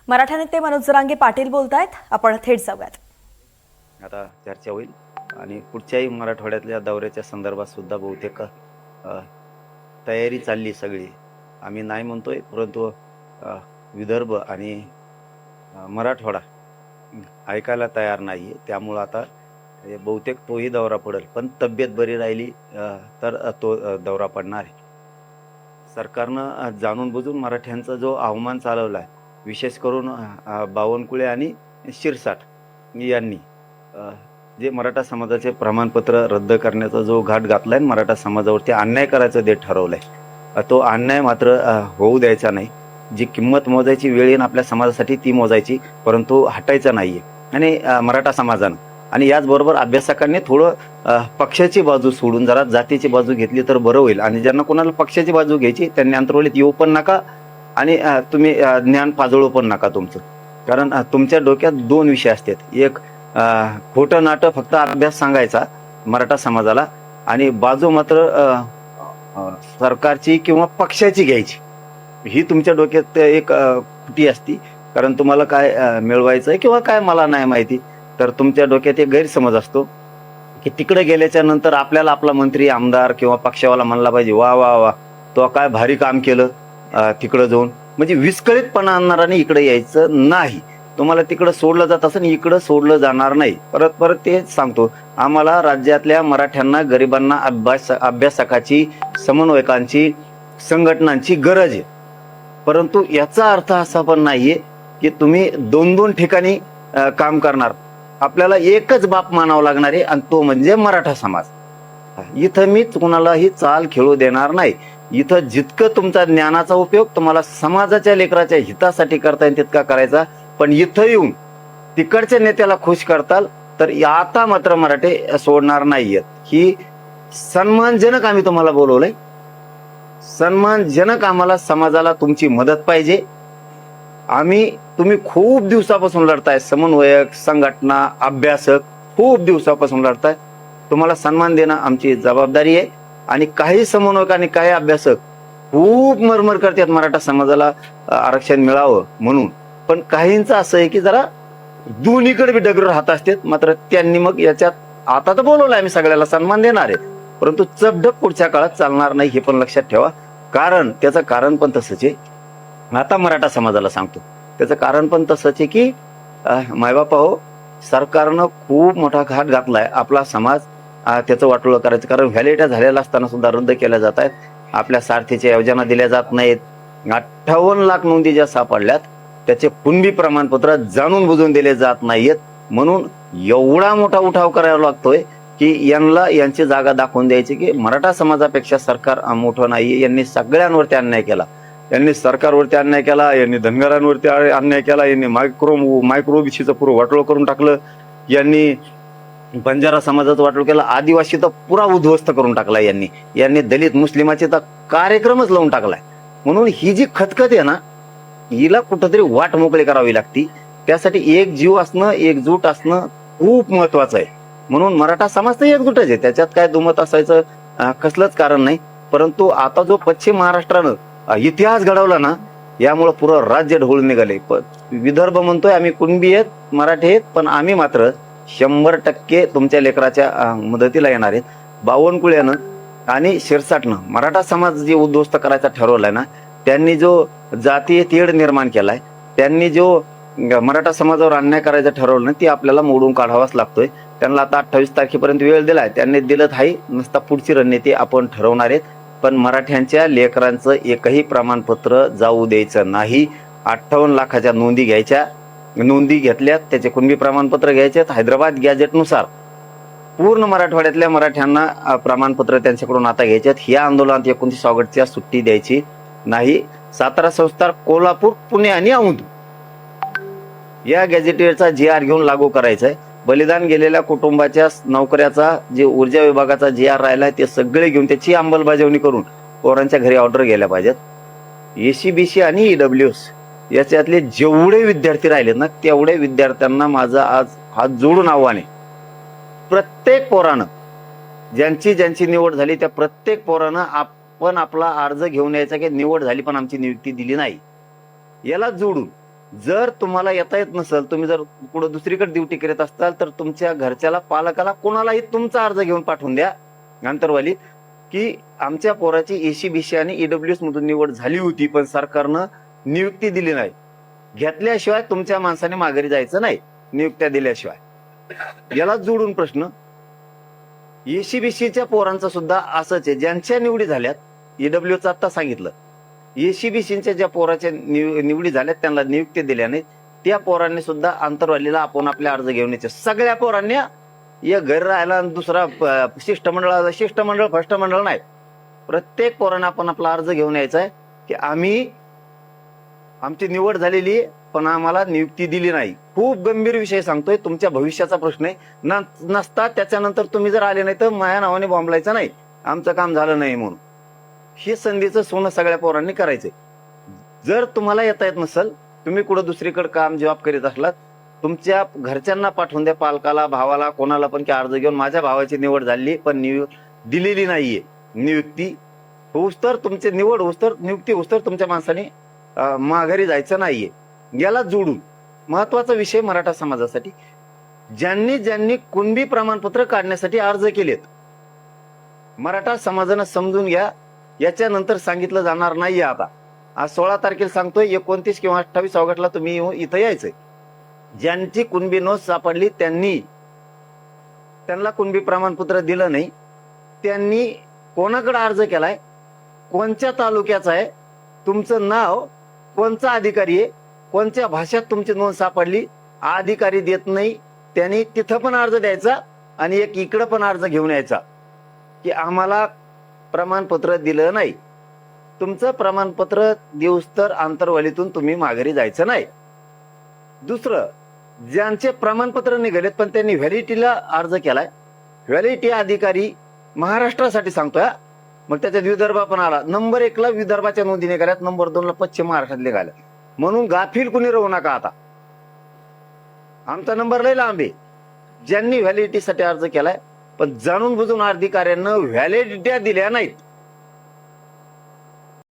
मराठा नेते मनोज जरांगे पाटील बोलतायत, आपण थेट जाऊयात. आता चर्चा होईल आणि पुढच्याही मराठवाड्यातल्या दौऱ्याच्या संदर्भात सुद्धा बहुतेक तयारी चालली सगळी. आम्ही नाही म्हणतोय, परंतु विदर्भ आणि मराठवाडा ऐकायला तयार नाहीये. त्यामुळं आता बहुतेक तोही दौरा पडेल, पण तब्येत बरी राहिली तर तो दौरा पडणार आहे. सरकारनं जाणून बुजून मराठ्यांचा जो अवमान चालवलाय, विशेष करून बावनकुळे आणि शिरसाट यांनी जे मराठा समाजाचे प्रमाणपत्र रद्द करण्याचा जो घाट घातलाय, मराठा समाजावरती अन्याय करायचं ते ठरवलंय, तो अन्याय मात्र होऊ द्यायचा नाही. जी किंमत मोजायची वेळ येईन आपल्या समाजासाठी ती मोजायची, परंतु हटायचं नाहीये. आणि मराठा समाजानं आणि याचबरोबर अभ्यासकांनी थोडं पक्षाची बाजू सोडून जरा जातीची बाजू घेतली तर बरं होईल. आणि ज्यांना कोणाला पक्षाची बाजू घ्यायची त्यांनी अंतर्वलीत येऊ पण नका आणि तुम्ही ज्ञान पाजळू पण नका तुमचं. कारण तुमच्या डोक्यात दोन विषय असतात. एक खोटं नाटं फक्त अभ्यास सांगायचा मराठा समाजाला, आणि बाजू मात्र सरकारची किंवा पक्षाची घ्यायची. ही तुमच्या डोक्यात एक खुटी असती. कारण तुम्हाला काय मिळवायचंय किंवा काय मला नाही माहिती, तर तुमच्या डोक्यात एक गैरसमज असतो की तिकडे गेल्याच्या नंतर आपल्याला आपला मंत्री आमदार किंवा पक्षावाला म्हणला पाहिजे, वा वा वा तो काय भारी काम केलं तिकडे जाऊन. म्हणजे विस्कळीतपणा आणणाराने इकडे यायचं नाही. तुम्हाला तिकडं सोडलं जात असं इकडं सोडलं जाणार नाही. परत परत तेच सांगतो, आम्हाला राज्यातल्या मराठ्यांना, गरिबांना अभ्यासकाची, समन्वयकांची, संघटनांची गरज आहे. परंतु याचा अर्थ असा पण नाहीये की तुम्ही दोन दोन ठिकाणी काम करणार. आपल्याला एकच बाप मानावं लागणार आहे, आणि तो म्हणजे मराठा समाज. इथं मी कुणालाही चाल खेळू देणार नाही. इथं जितकं तुमचा ज्ञानाचा उपयोग तुम्हाला समाजाच्या लेकराच्या हितासाठी करता येईल तितका करायचा. पण इथं येऊन तिकडच्या नेत्याला खुश करताल तर आता मात्र मराठे सोडणार नाहीयेत. ही सन्मानजनक आम्ही तुम्हाला बोलवलंय, सन्मानजनक आम्हाला समाजाला तुमची मदत पाहिजे. तुम्ही खूप दिवसापासून लढताय, समन्वयक, संघटना, अभ्यासक खूप दिवसापासून लढताय. तुम्हाला सन्मान देणं आमची जबाबदारी आहे. आणि काही समन्वयक आणि काही अभ्यासक खूप मरमर करतात मराठा समाजाला आरक्षण मिळावं म्हणून. पण काहींचं असं आहे की जरा दोन्हीकडे बी डगर राहत असतात. मात्र त्यांनी मग याच्यात आता तर बोलवलं आम्ही सगळ्याला सन्मान देणार आहे, परंतु चपढप पुढच्या काळात चालणार नाही, हे पण लक्षात ठेवा. कारण त्याचं कारण पण तसंच आहे. आता मराठा समाजाला सांगतो, त्याचं कारण पण तसंच आहे की मायबापा हो, सरकारनं खूप मोठा घाट घातलाय. आपला समाज त्याचं वाटोळं करायचं. कारण व्हॅलिडिटी झालेला असताना सुद्धा रद्द केल्या जात आहेत. आपल्या सारथीच्या योजना दिल्या जात नाहीत. 58 लाख नोंदी ज्या सापडल्यात त्याचे कुणबी प्रमाणपत्र जाणून बुजून दिले जात नाहीयेत. म्हणून एवढा मोठा उठाव करावा लागतोय की यांची जागा दाखवून द्यायची की मराठा समाजापेक्षा सरकार मोठं नाहीये. यांनी सगळ्यांवरती अन्याय केला. यांनी सरकारवरती अन्याय केला, यांनी धनगरांवरती अन्याय केला, यांनी मायक्रो ओबीसीचं पुरं वाटोळ करून टाकलं, यांनी बंजारा समाजाचं वाटोळ केला, आदिवासी तर पुरा उद्ध्वस्त करून टाकला, यांनी दलित मुस्लिमाचे तर कार्यक्रमच लावून टाकलाय. म्हणून ही जी खतखत आहे ना, हिला कुठंतरी वाट मोकळी करावी लागती. त्यासाठी एक जीव असणं, एकजूट असणं खूप महत्वाचं आहे. म्हणून मराठा समाज तर एकजूटच आहे, त्याच्यात काय दुमत असायचं कसलंच कारण नाही. परंतु आता जो पश्चिम महाराष्ट्रानं इतिहास घडवला ना, यामुळे पुरं राज्य ढवळून निघाले. विदर्भ म्हणतोय आम्ही कुणबी आहेत, मराठी आहेत, पण आम्ही मात्र 100% तुमच्या लेकराच्या मदतीला येणार आहेत. बावनकुळ्यानं आणि शिरसाटनं मराठा समाज जे उद्ध्वस्त करायचा ठरवलाय ना, त्यांनी जो जातीय तेढ निर्माण केलाय, त्यांनी जो मराठा समाजावर अन्याय करायचं ठरवलं ना, ती आपल्याला मोडून काढावाच लागतोय. त्यांना आता 28 तारखेपर्यंत वेळ दिलाय. त्यांनी दिलं आहे, नुसता पुढची रणनीती आपण ठरवणार आहेत. पण मराठ्यांच्या लेकरांचं एकही प्रमाणपत्र जाऊ द्यायचं नाही. 58 लाखाच्या नोंदी घ्यायच्या, नोंदी घेतल्यात, त्याचे कुणबी प्रमाणपत्र घ्यायचे. हैदराबाद गॅजेटनुसार पूर्ण मराठवाड्यातल्या मराठ्यांना प्रमाणपत्र त्यांच्याकडून आता घ्यायच्यात. ह्या आंदोलनात 29 ऑगस्टच्या सुट्टी द्यायची नाही. सातारा, संस्थान, कोल्हापूर, पुणे आणि औंध या गॅजेटेडचा GR घेऊन लागू करायचा आहे. बलिदान गेलेल्या कुटुंबाच्या नोकऱ्याचा जे ऊर्जा विभागाचा GR राहिलाय ते सगळे घेऊन त्याची अंमलबजावणी करून पोरांच्या घरी ऑर्डर गेल्या पाहिजेत. ACBC आणि EWS याच्यातले जेवढे विद्यार्थी राहिलेत ना, तेवढे विद्यार्थ्यांना माझं आज हात जोडून आव्हान आहे. प्रत्येक पोरानं ज्यांची निवड झाली त्या प्रत्येक पोरानं आपण आपला अर्ज घेऊन यायचा की निवड झाली पण आमची नियुक्ती दिली नाही, याला जोडून जर तुम्हाला येता येत नसेल, तुम्ही जर पुढे दुसरीकडे ड्युटी करत असताल, तर तुमच्या घरच्याला, पालकाला, कोणालाही तुमचा अर्ज घेऊन पाठवून द्या आंतरवालीत, की आमच्या पोराची एसीबीसी आणि ईडब्ल्यूएस मधून निवड झाली होती, पण सरकारनं नियुक्ती दिली नाही. घेतल्याशिवाय तुमच्या माणसाने माघारी जायचं नाही, नियुक्त्या दिल्याशिवाय. याला जोडून प्रश्न, एसीबीसीच्या पोरांचा सुद्धा असंच आहे. ज्यांच्या निवडी झाल्यात, ईडब्ल्यूचं आता सांगितलं, एसीबीसीच्या ज्या पोराच्या निवडी झाल्यात त्यांना नियुक्ती दिल्या नाहीत, त्या पोरांनी सुद्धा आंतरवालीला आपण आपले अर्ज घेऊन यायचे. सगळ्या पोरांनी एक घर राहायला आणि दुसरा शिष्टमंडळ फर्स्ट मंडळ नाही, प्रत्येक पोरांना आपण आपला अर्ज घेऊन यायचा आहे की आमची निवड झालेली आहे पण आम्हाला नियुक्ती दिली नाही. खूप गंभीर विषय सांगतोय, तुमच्या भविष्याचा प्रश्न आहे. नसता त्याच्यानंतर तुम्ही जर आले नाही तर माझ्या नावाने बॉम्बलायचं नाही, आमचं काम झालं नाही म्हणून. हे संधीचं सोनं सगळ्या पोरांनी करायचंय. जर तुम्हाला येता येत नसेल, तुम्ही कुठं दुसरीकडे काम जॉब करीत असलात, तुमच्या घरच्यांना पाठवून द्या, पालकाला, भावाला, कोणाला पण, की अर्ज घेऊन माझ्या भावाची निवड झाली पण दिलेली नाहीये. नियुक्ती होऊस तर, तुमची निवड होऊस तर, नियुक्ती होऊस तर तुमच्या माणसाने माघारी जायचं नाहीये. याला जोडून महत्वाचा विषय मराठा समाजासाठी, ज्यांनी कुणबी प्रमाणपत्र काढण्यासाठी अर्ज केलेत, मराठा समाजानं समजून घ्या, याच्यानंतर सांगितलं जाणार नाहीये. आता आज 16 तारखेला सांगतोय, 29 किंवा 28 ऑगस्टला तुम्ही इथं यायचंय. ज्यांची कुणबी नोंद सापडली, त्यांना कुणबी प्रमाणपत्र दिलं नाही, त्यांनी कोणाकडे अर्ज केलाय, कोणत्या तालुक्याचा आहे, तुमचं नाव, कोणचा अधिकारी आहे, कोणत्या भाषेत तुमची नोंद सापडली, अधिकारी देत नाही, त्यांनी तिथं पण अर्ज द्यायचा आणि एक इकडं पण अर्ज घेऊन यायचा की आम्हाला प्रमाणपत्र दिलं नाही. तुमचं प्रमाणपत्र देऊस तर आंतरवालीतून तुम्ही माघारी जायचं नाही. दुसरं, ज्यांचे प्रमाणपत्र निघालेत पण त्यांनी व्हॅलिडिटीला अर्ज केलाय, व्हॅलिडिटी अधिकारी महाराष्ट्रासाठी सांगतोय, मग त्याच्यात विदर्भ पण आला. नंबर 1 ला विदर्भाच्या नोंदी निघाल्यात, नंबर 2 ला पश्चिम महाराष्ट्रात निघाल्या. म्हणून गाफील कुणी राहू नका. आता आमचा नंबर लय लांब आहे. ज्यांनी व्हॅलिडिटीसाठी अर्ज केलाय पण जाणून बुजून अधिकाऱ्यांना व्हॅलिडिटी दिल्या नाहीत,